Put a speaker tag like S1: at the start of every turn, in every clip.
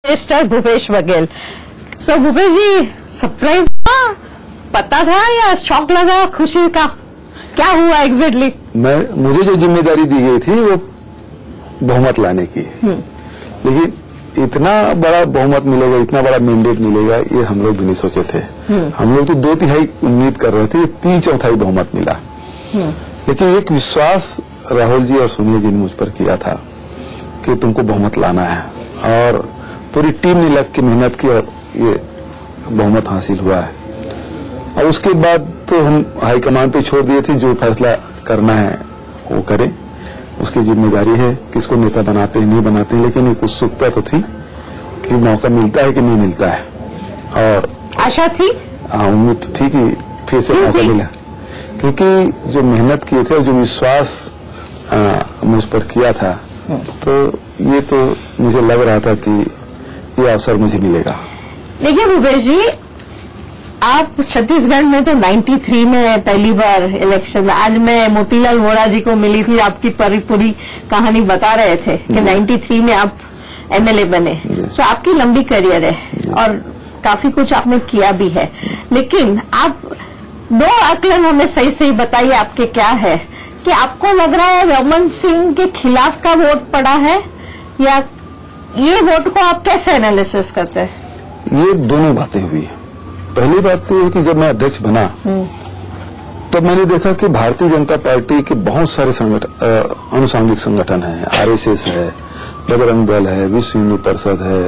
S1: Mister Bhupesh Baghel. सो भूपेश जी, surprise हुआ, पता था या शौक लगा खुशी का, क्या हुआ एग्जैक्टली?
S2: मुझे जो जिम्मेदारी दी गई थी वो बहुमत लाने की, लेकिन इतना बड़ा बहुमत मिलेगा, इतना बड़ा मैंडेट मिलेगा, ये हम लोग भी नहीं सोचे थे। हम लोग तो 2/3 उम्मीद कर रहे थे, 3/4 बहुमत मिला। लेकिन एक विश्वास राहुल जी और सोनिया जी ने मुझ पर किया था कि तुमको बहुमत लाना है, और पूरी टीम ने लग के मेहनत की और ये बहुमत हासिल हुआ है। और उसके बाद तो हम हाईकमान पे छोड़ दिए थे, जो फैसला करना है वो करें, उसकी जिम्मेदारी है, किसको नेता बनाते हैं नहीं बनाते हैं। लेकिन एक उत्सुकता तो थी कि मौका मिलता है कि नहीं मिलता है, और
S1: आशा थी,
S2: उम्मीद तो थी कि फिर से मौका मिला, क्योंकि जो मेहनत किए थे और जो विश्वास मुझ पर किया था, तो ये तो मुझे लग रहा था कि ये अवसर मुझे मिलेगा।
S1: देखिए भूपेश जी, आप छत्तीसगढ़ में तो 93 में पहली बार इलेक्शन में, आज मैं मोतीलाल वोरा जी को मिली थी, आपकी पूरी कहानी बता रहे थे कि 93 में आप एमएलए बने। सो आपकी लंबी करियर है और काफी कुछ आपने किया भी है, लेकिन आप 2 आकलन हमें सही बताइए आपके क्या है कि आपको लग रहा है रमन सिंह के खिलाफ का वोट पड़ा है, या ये वोट को आप कैसे एनालिसिस करते हैं?
S2: ये दोनों बातें हुई। पहली बात तो ये कि जब मैं अध्यक्ष बना तब मैंने देखा कि भारतीय जनता पार्टी के बहुत सारे अनुसांगिक संगठन हैं, आरएसएस है, बजरंग दल है, विश्व हिंदू परिषद है,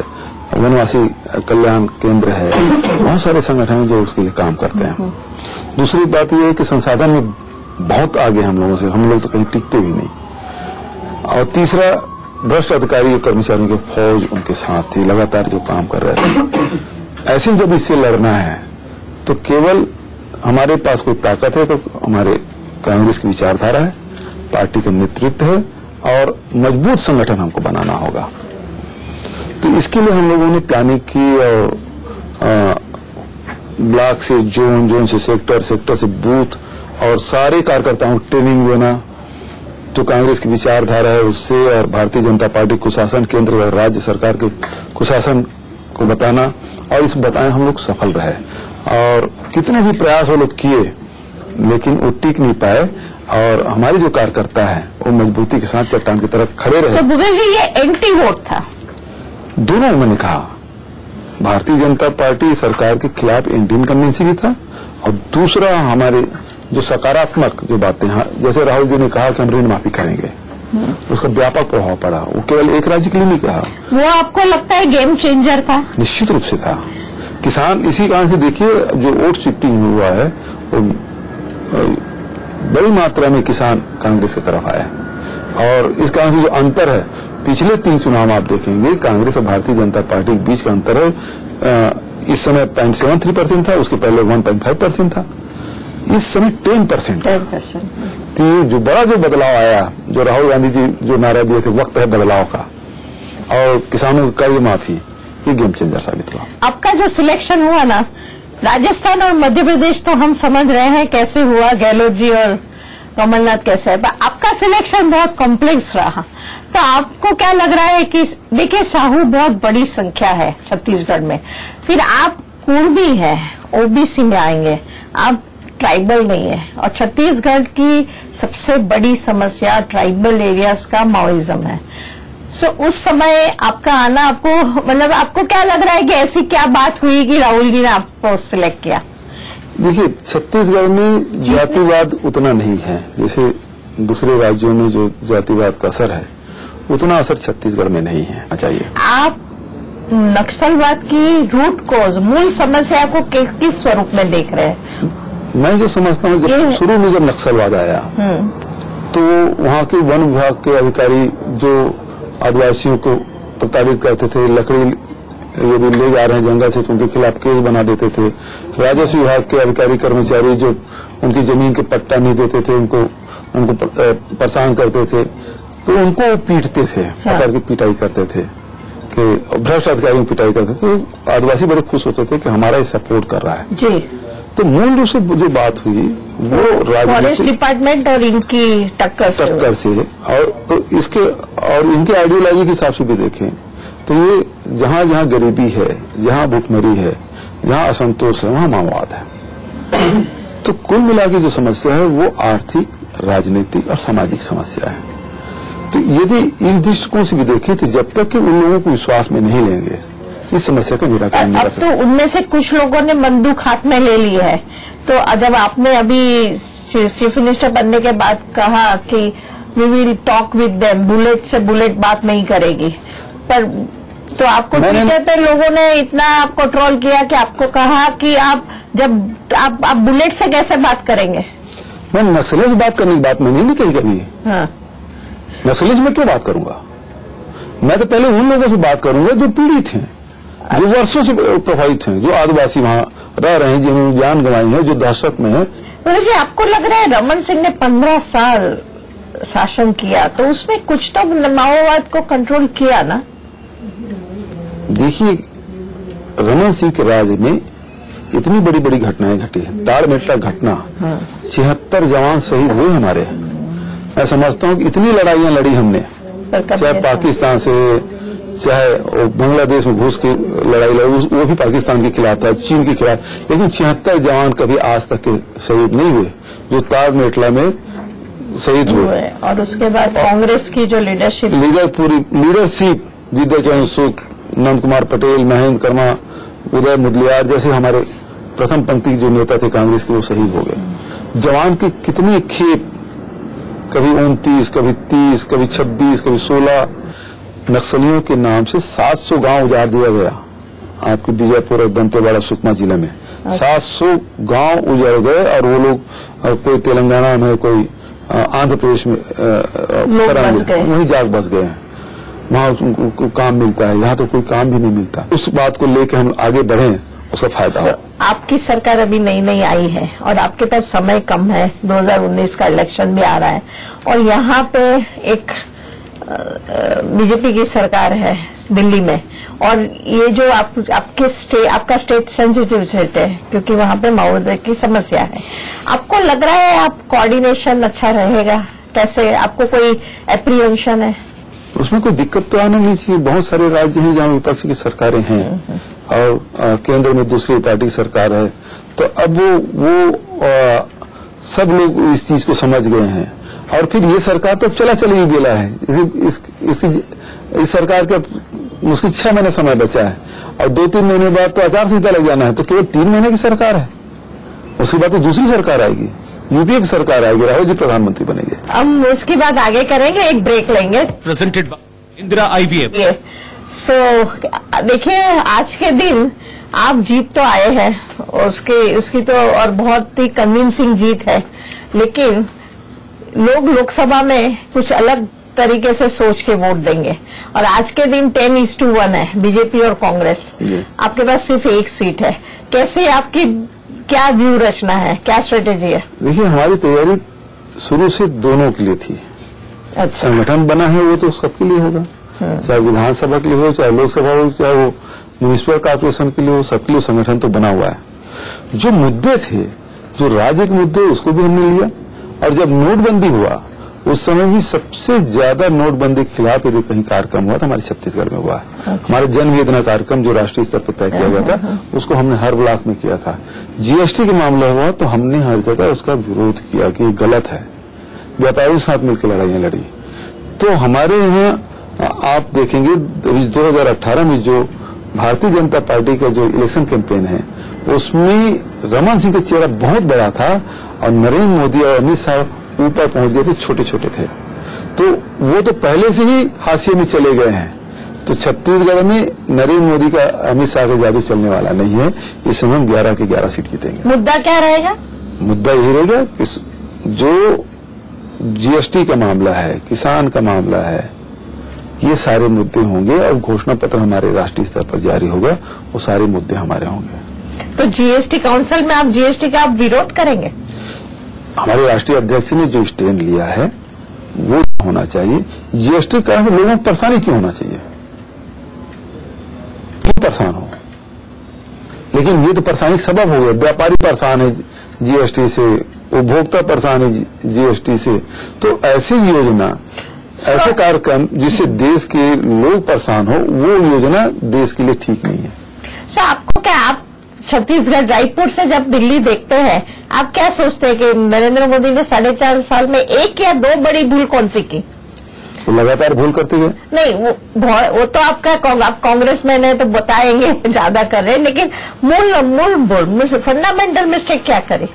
S2: वनवासी कल्याण केंद्र है, बहुत सारे संगठन हैं जो उसके लिए काम करते हैं। दूसरी बात यह है कि संसाधन में बहुत आगे हम लोगों से, हम लोग तो कहीं टिकते भी नहीं। और तीसरा, भ्रष्ट अधिकारी और कर्मचारियों की फौज उनके साथ थी, लगातार जो काम कर रहे थे। ऐसे जब इससे लड़ना है तो केवल हमारे पास कोई ताकत है तो हमारे कांग्रेस की विचारधारा है, पार्टी का नेतृत्व है, और मजबूत संगठन हमको बनाना होगा। तो इसके लिए हम लोगों ने प्लानिंग की, और ब्लॉक से जोन, जोन से सेक्टर, सेक्टर से बूथ, और सारे कार्यकर्ताओं को ट्रेनिंग देना, जो कांग्रेस की विचारधारा है उससे, और भारतीय जनता पार्टी कुशासन, केंद्र और राज्य सरकार के कुशासन को बताना, और इस बताएं हम लोग सफल रहे। और कितने भी प्रयास वो लोग किए, लेकिन वो टिक नहीं पाए, और हमारे जो कार्यकर्ता हैं वो मजबूती के साथ चट्टान की तरफ खड़े रहे।
S1: भूपेश जी, ये एंटी वोट था? दोनों
S2: मैंने कहा, भारतीय जनता पार्टी सरकार के खिलाफ एंटी इनकम्बेंसी भी था, और दूसरा हमारे जो सकारात्मक जो बातें हैं, जैसे राहुल जी ने कहा कि हम ऋण माफी करेंगे, उसका व्यापक प्रभाव पड़ा। वो केवल एक राज्य के लिए नहीं कहा।
S1: वो आपको लगता है गेम चेंजर था?
S2: निश्चित रूप से था। किसान, इसी कारण से देखिए जो वोट शिफ्टिंग हुआ है, वो बड़ी मात्रा में किसान कांग्रेस की तरफ आया, और इस कारण से जो अंतर है, पिछले 3 चुनाव आप देखेंगे कांग्रेस और भारतीय जनता पार्टी के बीच का अंतर है, इस समय 0.73% था, उसके पहले 1.5% था, इस समय 10% है। तो ये जो बड़ा जो बदलाव आया, जो राहुल गांधी जी जो नारा दिए थे, वक्त है बदलाव का, और किसानों की कर्ज माफी, ये गेम चेंजर साबित हुआ।
S1: आपका जो सिलेक्शन हुआ ना, राजस्थान और मध्य प्रदेश तो हम समझ रहे हैं कैसे हुआ, गहलोत जी और कमलनाथ कैसे है, आपका सिलेक्शन बहुत कॉम्प्लेक्स रहा। तो आपको क्या लग रहा है कि देखिए साहू बहुत बड़ी संख्या है छत्तीसगढ़ में, फिर आप कुर्मी है, ओबीसी में आएंगे, आप ट्राइबल नहीं है, और छत्तीसगढ़ की सबसे बड़ी समस्या ट्राइबल एरियाज का माओइज्म है। सो उस समय आपका आना, आपको मतलब आपको क्या लग रहा है कि ऐसी क्या बात हुई कि राहुल जी ने आपको सिलेक्ट किया?
S2: देखिए, छत्तीसगढ़ में जातिवाद उतना नहीं है, जैसे दूसरे राज्यों में जो जातिवाद का असर है, उतना असर छत्तीसगढ़ में नहीं है चाहिए।
S1: आप नक्सलवाद की रूट कॉज, मूल समस्या को किस स्वरूप में देख रहे हैं?
S2: मैं जो समझता हूँ, जब शुरू में जब नक्सलवाद आया तो वहाँ के वन विभाग के अधिकारी जो आदिवासियों को प्रताड़ित करते थे, लकड़ी यदि ले जा रहे हैं जंगल से तो उनके खिलाफ केस बना देते थे। राजस्व विभाग के अधिकारी कर्मचारी जो उनकी जमीन के पट्टा नहीं देते थे, उनको परेशान करते थे, तो उनको पीटते थे, पकड़ के पिटाई करते थे, कि भ्रष्ट अधिकारियों की पिटाई करते थे। तो आदिवासी बड़े खुश होते थे कि हमारा ये सपोर्ट कर रहा है जी। तो मूल रूप से जो बात हुई वो
S1: फॉरेस्ट डिपार्टमेंट और इनकी टक्कर से,
S2: और तो इसके और इनके आइडियोलॉजी के हिसाब से भी देखें तो ये जहां जहां गरीबी है, जहां भूखमरी है, जहां असंतोष है, वहां माओवाद है। तो कुल मिला के जो समस्या है वो आर्थिक, राजनीतिक और सामाजिक समस्या है। तो यदि इस दृष्टिकोण से भी देखें तो जब तक कि उन लोगों को विश्वास में नहीं लेंगे इस समस्या का निराकरण नहीं कर सकते।
S1: अब तो उनमें से कुछ लोगों ने बंदूक हाथ में ले ली है। तो जब आपने अभी चीफ मिनिस्टर बनने के बाद कहा कि we will talk with them, bullet से बुलेट बात नहीं करेगी, पर तो आपको ट्विटर पे लोगों ने इतना आपको ट्रोल किया कि आपको कहा कि आप बुलेट से कैसे बात करेंगे।
S2: मैं नक्सलियों से बात करने की बात मैंने नहीं कही कभी।
S1: हाँ।
S2: नक्सलियों से मैं क्यों बात करूंगा? मैं तो पहले उन लोगों से बात करूंगा जो पीड़ित हैं, जो वर्षों से प्रभावित हैं, जो आदिवासी वहां रह रहे हैं, जिन्होंने जान गंवाई है, जो दहशत में है।
S1: जी, आपको लग रहा है रमन सिंह ने 15 साल शासन किया तो उसमें कुछ तो माओवाद को कंट्रोल किया ना?
S2: देखिए, रमन सिंह के राज में इतनी बड़ी बड़ी घटनाएं घटी है। ताड़मेटला घटना, 76 जवान शहीद हुए हमारे। मैं समझता हूँ कि इतनी लड़ाइयां लड़ी हमने, चाहे पाकिस्तान से, चाहे बांग्लादेश में घुस की लड़ाई लड़ी, वो भी पाकिस्तान के खिलाफ था, चीन के खिलाफ, लेकिन 76 जवान कभी आज तक के शहीद नहीं हुए जो ताड़मेटला में शहीद हुए।
S1: और उसके बाद कांग्रेस की जो लीडरशिप,
S2: जिद्दर चरण सुख, नंद कुमार पटेल, महेंद्र कर्मा, उदय मुदलियार जैसे हमारे प्रथम पंक्ति जो नेता थे कांग्रेस के, वो शहीद हो गए। जवान के कितने खेप, कभी 29, कभी 30, कभी 26, कभी 16 नक्सलियों के नाम से 700 गांव उजाड़ दिया गया। आपके विजयपुर और दंतेवाड़ा सुकमा जिले में 700 गांव उजाड़ गए और वो लोग कोई तेलंगाना में, कोई आंध्र प्रदेश में वहीं जाग बस गए हैं। वहां उनको काम मिलता है, यहाँ तो कोई काम भी नहीं मिलता। उस बात को लेकर हम आगे बढ़े, उसका फायदा हो।
S1: आपकी सरकार अभी नई आई है और आपके पास समय कम है, 2019 का इलेक्शन भी आ रहा है और यहाँ पे एक बीजेपी की सरकार है दिल्ली में, और ये जो आपका स्टेट सेंसिटिव स्टेट है क्योंकि वहाँ पे माओवाद की समस्या है। आपको लग रहा है आप कोऑर्डिनेशन अच्छा रहेगा? कैसे, आपको कोई एप्रीहेंशन है?
S2: उसमें कोई दिक्कत तो आना नहीं चाहिए। बहुत सारे राज्य हैं जहाँ विपक्ष की सरकारें हैं और केंद्र में दूसरी पार्टी की सरकार है, तो अब वो सब लोग इस चीज को समझ गए हैं। और फिर ये सरकार तो चला ही गेला है। इस सरकार का मुश्किल 6 महीने समय बचा है और 2-3 महीने बाद तो आचार संहिता लग जाना है, तो केवल 3 महीने की सरकार है। उसके बाद तो दूसरी सरकार आएगी, यूपीए की सरकार आएगी, राहुल जी प्रधानमंत्री बनेंगे।
S1: हम इसकी बात आगे करेंगे, एक ब्रेक लेंगे।
S3: Presented by Indira IVF।
S1: सो देखिए, आज के दिन आप जीत तो आए हैं, उसकी तो और बहुत ही कन्विंसिंग जीत है, लेकिन लोग लोकसभा में कुछ अलग तरीके से सोच के वोट देंगे और आज के दिन 10:1 है, बीजेपी और कांग्रेस। आपके पास सिर्फ एक सीट है। कैसे, आपकी क्या व्यू रचना है, क्या स्ट्रेटेजी है?
S2: देखिए, हमारी तैयारी शुरू से दोनों के लिए थी।
S1: अच्छा।
S2: संगठन बना है वो तो सबके लिए होगा, चाहे विधानसभा के लिए हो, चाहे लोकसभा हो, चाहे वो म्युनिसिपल कॉर्पोरेशन के लिए हो, सबके लिए संगठन तो बना हुआ है। जो मुद्दे थे, जो राज्य के मुद्दे, उसको भी हमने लिया। और जब नोटबंदी हुआ उस समय भी सबसे ज्यादा नोटबंदी के खिलाफ यदि कहीं कार्यक्रम हुआ तो हमारे छत्तीसगढ़ में हुआ है। हमारे जनवेदना कार्यक्रम जो राष्ट्रीय स्तर पर तय किया गया था, उसको हमने हर ब्लॉक में किया था। जीएसटी के मामला हुआ तो हमने हर जगह उसका विरोध किया कि ये गलत है। व्यापारियों के साथ मिलकर लड़ाइयां लड़ी। तो हमारे यहाँ आप देखेंगे 2018 में जो भारतीय जनता पार्टी का जो इलेक्शन कैंपेन है, उसमें रमन सिंह का चेहरा बहुत बड़ा था और नरेंद्र मोदी और अमित शाह ऊपर पहुंच गए थे, छोटे छोटे थे। तो वो तो पहले से ही हाशिए में चले गए हैं। तो छत्तीसगढ़ में नरेंद्र मोदी का, अमित शाह का जादू चलने वाला नहीं है। इस समय हम 11 की 11 सीट जीतेंगे।
S1: मुद्दा क्या रहेगा?
S2: मुद्दा यही रहेगा कि जो जीएसटी का मामला है, किसान का मामला है, ये सारे मुद्दे होंगे और घोषणा पत्र हमारे राष्ट्रीय स्तर पर जारी होगा, वो सारे मुद्दे हमारे होंगे।
S1: तो जीएसटी काउंसिल में आप जीएसटी का आप विरोध करेंगे?
S2: हमारे राष्ट्रीय अध्यक्ष ने जो स्टैंड लिया है वो होना चाहिए। जीएसटी के कारण लोगों को परेशानी क्यों होना चाहिए? क्यों परेशान हो? लेकिन ये तो परेशानी का सबब हो गया। व्यापारी परेशान है जीएसटी से, उपभोक्ता परेशान है जीएसटी से। तो ऐसी योजना ऐसे कार्यक्रम जिससे देश के लोग परेशान हो, वो योजना देश के लिए ठीक नहीं है।
S1: सो आपको क्या, आप छत्तीसगढ़ रायपुर से जब दिल्ली देखते हैं, आप क्या सोचते हैं कि नरेंद्र मोदी ने 4.5 साल में एक या दो बड़ी भूल कौन सी की?
S2: वो लगातार भूल करते गए।
S1: नहीं, वो तो आपका आप कांग्रेसमैन है तो बताएंगे ज्यादा कर रहे हैं, लेकिन मूल फंडामेंटल मिस्टेक क्या करे?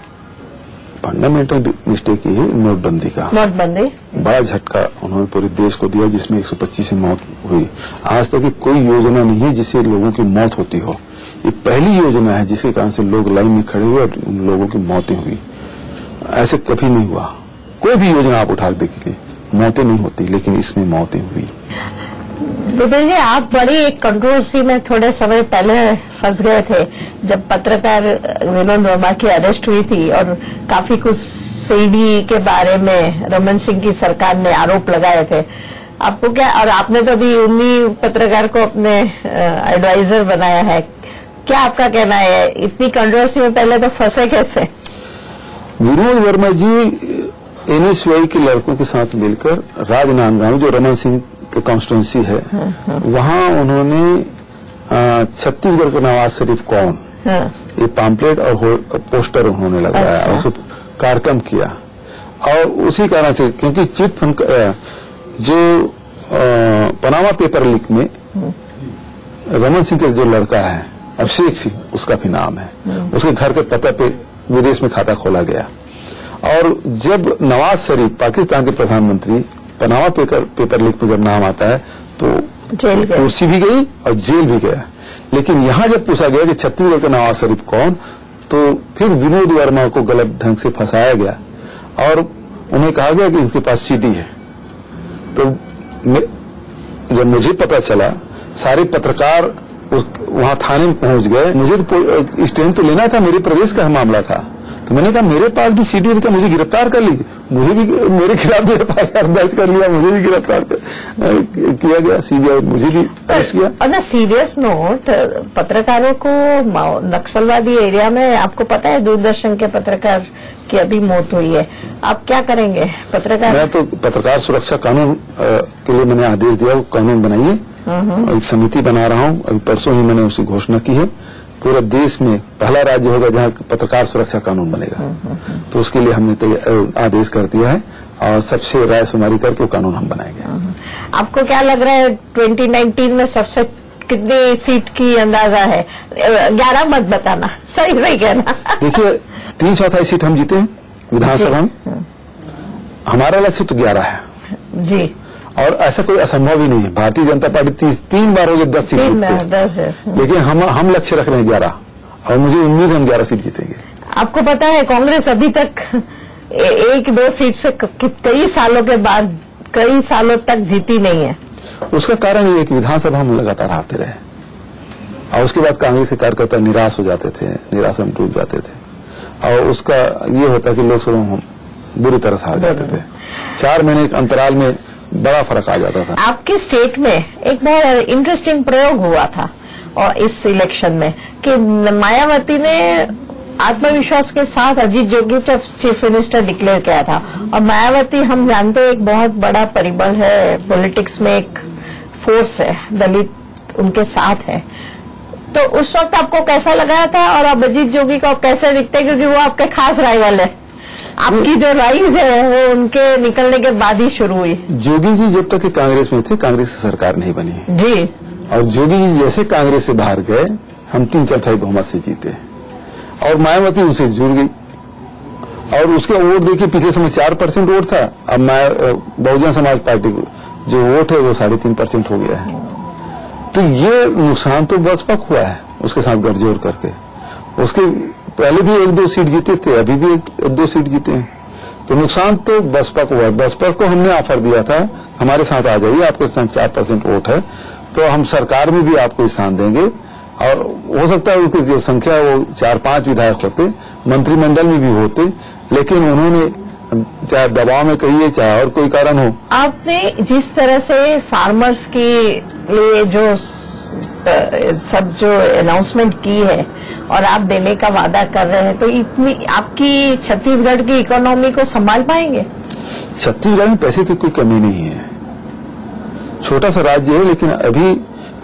S2: फंडामेंटल मिस्टेक ये है नोटबंदी का।
S1: नोटबंदी
S2: बड़ा झटका उन्होंने पूरे देश को दिया, जिसमें 125 की मौत हुई। आज तक की कोई योजना नहीं है जिससे लोगों की मौत होती हो। ये पहली योजना है जिसके कारण से लोग लाइन में खड़े हुए और लोगों की मौतें हुई। ऐसे कभी नहीं हुआ। कोई भी योजना आप उठा देखिए, मौतें नहीं होती, लेकिन इसमें मौतें हुई।
S1: बिपिन जी, आप बड़ी एक कंट्रोवर्सी में थोड़े समय पहले फंस गए थे जब पत्रकार विनोद वर्मा की अरेस्ट हुई थी और काफी कुछ सीडी के बारे में रमन सिंह की सरकार ने आरोप लगाए थे। आपको क्या, और आपने तो अभी उन्हीं पत्रकार को अपने एडवाइजर बनाया है, क्या आपका कहना है? इतनी कंट्रोवर्सी में पहले तो फंसे कैसे?
S2: विनोद वर्मा जी NSY के लड़कों के साथ मिलकर राजनांदगांव, जो रमन सिंह के कॉन्स्टिट्यूंसी है, वहां उन्होंने छत्तीसगढ़ का नवाज शरीफ कौन, ये पैम्पलेट और पोस्टर उन्होंने लगाया और उसे कार्यक्रम किया। और उसी कारण से, क्योंकि चिट फंड जो पनामा पेपर लीक में रमन सिंह का जो लड़का है अभिषेक सिंह, उसका भी नाम है, उसके घर के पते पे विदेश में खाता खोला गया। और जब नवाज शरीफ पाकिस्तान के प्रधानमंत्री, पनामा पेपर लीक में जब नाम आता है तो
S1: जेल गए,
S2: कुर्सी भी गई और जेल भी गया। लेकिन यहां जब पूछा गया कि छत्तीसगढ़ का नवाज शरीफ कौन, तो फिर विनोद वर्मा को गलत ढंग से फंसाया गया और उन्हें कहा गया कि इसके पास CD है। तो जब मुझे पता चला, सारे पत्रकार वहां थाने में पहुंच गए। मुझे तो स्टैंड तो लेना था, मेरे प्रदेश का मामला था, तो मैंने कहा मेरे पास भी CD था, मुझे गिरफ्तार कर लीजिए। मुझे भी, मेरे खिलाफ भी FIR दर्ज कर लिया, मुझे भी गिरफ्तार किया गया, CBI मुझे भी अरेस्ट किया।
S1: और ना सीरियस नोट, पत्रकारों को नक्सलवादी एरिया में, आपको पता है दूरदर्शन के पत्रकार की अभी मौत हुई है, आप क्या करेंगे? पत्रकार,
S2: मैं तो पत्रकार सुरक्षा कानून के लिए मैंने आदेश दिया, वो कानून बनाइए। एक समिति बना रहा हूं, अभी परसों ही मैंने उसकी घोषणा की है। पूरे देश में पहला राज्य होगा जहां पत्रकार सुरक्षा कानून बनेगा, तो उसके लिए हमने आदेश कर दिया है और सबसे राय शुमारी करके वो कानून हम बनाएंगे।
S1: आपको क्या लग रहा है 2019 में सबसे कितनी सीट की अंदाजा है? 11 मत बताना, सही सही कहना।
S2: देखिए 3/4 सीट हम जीते हैं विधानसभा में, हमारा लक्ष्य तो 11 है
S1: जी,
S2: और ऐसा कोई असंभव ही नहीं है। भारतीय जनता पार्टी 3 बार हो गई 10 सीट जीतते हैं,
S1: 10 है।
S2: लेकिन हम लक्ष्य रख रहे हैं 11 और मुझे उम्मीद है हम 11 सीट जीतेंगे।
S1: आपको पता है कांग्रेस अभी तक 1-2 सीट से कई सालों के बाद, कई सालों तक जीती नहीं है।
S2: उसका कारण ये है कि विधानसभा हम लगातार हारते रहे और उसके बाद कांग्रेस के कार्यकर्ता निराश हो जाते थे, निराशा में डूब जाते थे और उसका ये होता कि लोकसभा में हम बुरी तरह से हार जाते थे। 4 महीने के अंतराल में बड़ा फर्क आ जाता था। आपके
S1: स्टेट में एक बहुत इंटरेस्टिंग प्रयोग हुआ था और इस इलेक्शन में कि मायावती ने आत्मविश्वास के साथ Ajit Jogi chief minister declare किया था, और मायावती हम जानते हैं एक बहुत बड़ा परिबल है पॉलिटिक्स में, एक फोर्स है, दलित उनके साथ है। तो उस वक्त आपको कैसा लगा था और अब अजीत जोगी को कैसे दिखते, क्योंकि वो आपके खास राइवल है? आपकी जो राइज है वो उनके निकलने के बाद ही शुरू हुई।
S2: जोगी जी जब तक कांग्रेस में थे, कांग्रेस की सरकार नहीं बनी
S1: जी, और
S2: जोगी जी जैसे कांग्रेस से बाहर गए, हम 3/4 बहुमत से जीते और मायावती उनसे जुड़ गई और उसके वोट देखिए, पिछले समय 4% वोट था, अब बहुजन समाज पार्टी को जो वोट है वो 3.5% हो गया है। तो ये नुकसान तो बसपा को हुआ है उसके साथ गठजोड़ करके। उसके पहले भी 1-2 सीट जीते थे, अभी भी 1-2 सीट जीते हैं, तो नुकसान तो बसपा को हुआ। बसपा को हमने ऑफर दिया था हमारे साथ आ जाइए, आपके साथ 4% वोट है तो हम सरकार में भी आपको स्थान देंगे, और हो सकता है उनकी जो संख्या वो 4-5 विधायक होते, मंत्रिमंडल में भी होते, लेकिन उन्होंने चाहे दबाव में कहिए चाहे और कोई कारण हो।
S1: आपने जिस तरह से फार्मर्स के लिए जो सब जो अनाउंसमेंट की है और आप देने का वादा कर रहे हैं, तो इतनी आपकी छत्तीसगढ़ की इकोनॉमी को संभाल पाएंगे?
S2: छत्तीसगढ़ में पैसे की कोई कमी नहीं है, छोटा सा राज्य है, लेकिन अभी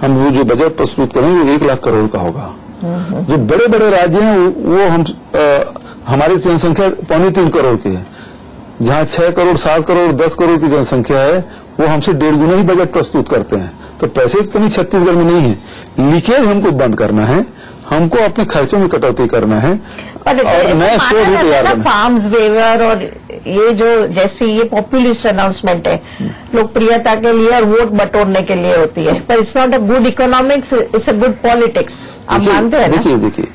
S2: हम वो जो बजट प्रस्तुत करेंगे वो 1 लाख करोड़ का होगा। जो बड़े बड़े राज्य हैं वो हम हमारी जनसंख्या 2.25 करोड़ की है, जहां 6 करोड़ 7 करोड़ 10 करोड़ की जनसंख्या है वो हमसे 1.5 गुना ही बजट प्रस्तुत करते हैं। तो पैसे की कमी छत्तीसगढ़ में नहीं है। लीकेज हमको बंद करना है, हमको अपने खर्चों में कटौती करना है और नया शो भी तैयार करना।
S1: फार्म्स वेवर और ये जो जैसे ये पॉपुलिस्ट अनाउंसमेंट है लोकप्रियता के लिए और वोट बटोरने के लिए होती है, पर it's not a good economics, it's a good politics. आप मानते हैं ना?
S2: देखिए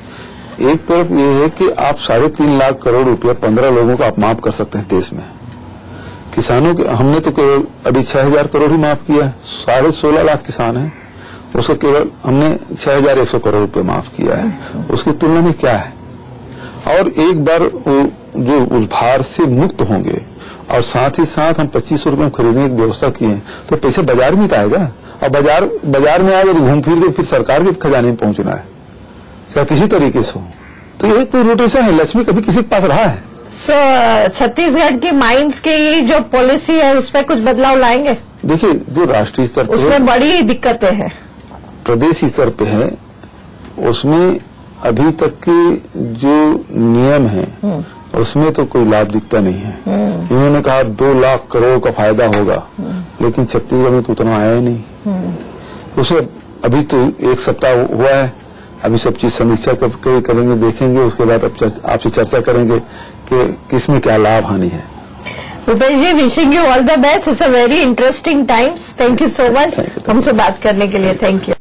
S2: एक तरफ ये है कि आप 3.5 लाख करोड़ रुपया 15 लोगों को आप माफ कर सकते हैं देश में। किसानों के हमने तो केवल अभी 6,000 करोड़ ही माफ किया है। 16.5 लाख किसान हैं, उसको केवल हमने 6,100 करोड़ रुपये माफ किया है। उसकी तुलना में क्या है? और एक बार जो उस भार से मुक्त होंगे और साथ ही साथ हम 2500 रुपये में खरीदने की व्यवस्था की है, तो पैसा बाजार में आएगा और बाजार में आएगा तो घूम फिर के फिर सरकार के खजाने में पहुंचना है या किसी तरीके से हो। तो ये तो रोटेशन है, लक्ष्मी कभी किसी के पास रहा है।
S1: छत्तीसगढ़ की माइंस की जो पॉलिसी है उसमें कुछ बदलाव लाएंगे?
S2: देखिए जो राष्ट्रीय स्तर पर
S1: उसमें बड़ी दिक्कतें हैं, प्रदेश
S2: स्तर पे है, उसमें अभी तक के जो नियम है उसमें तो कोई लाभ दिखता नहीं है। इन्होंने कहा 2 लाख करोड़ का फायदा होगा, लेकिन छत्तीसगढ़ में तो उतना आया ही नहीं। तो उसे अभी तो 1 सप्ताह हुआ है, अभी सब चीज समीक्षा करेंगे, देखेंगे, उसके बाद आपसे चर्चा करेंगे कि किसमें क्या लाभ हानि है।
S1: Bhupesh ji, wishing you all the best. It's a very interesting times. Thank you so much हमसे बात करने के लिए। Thank you.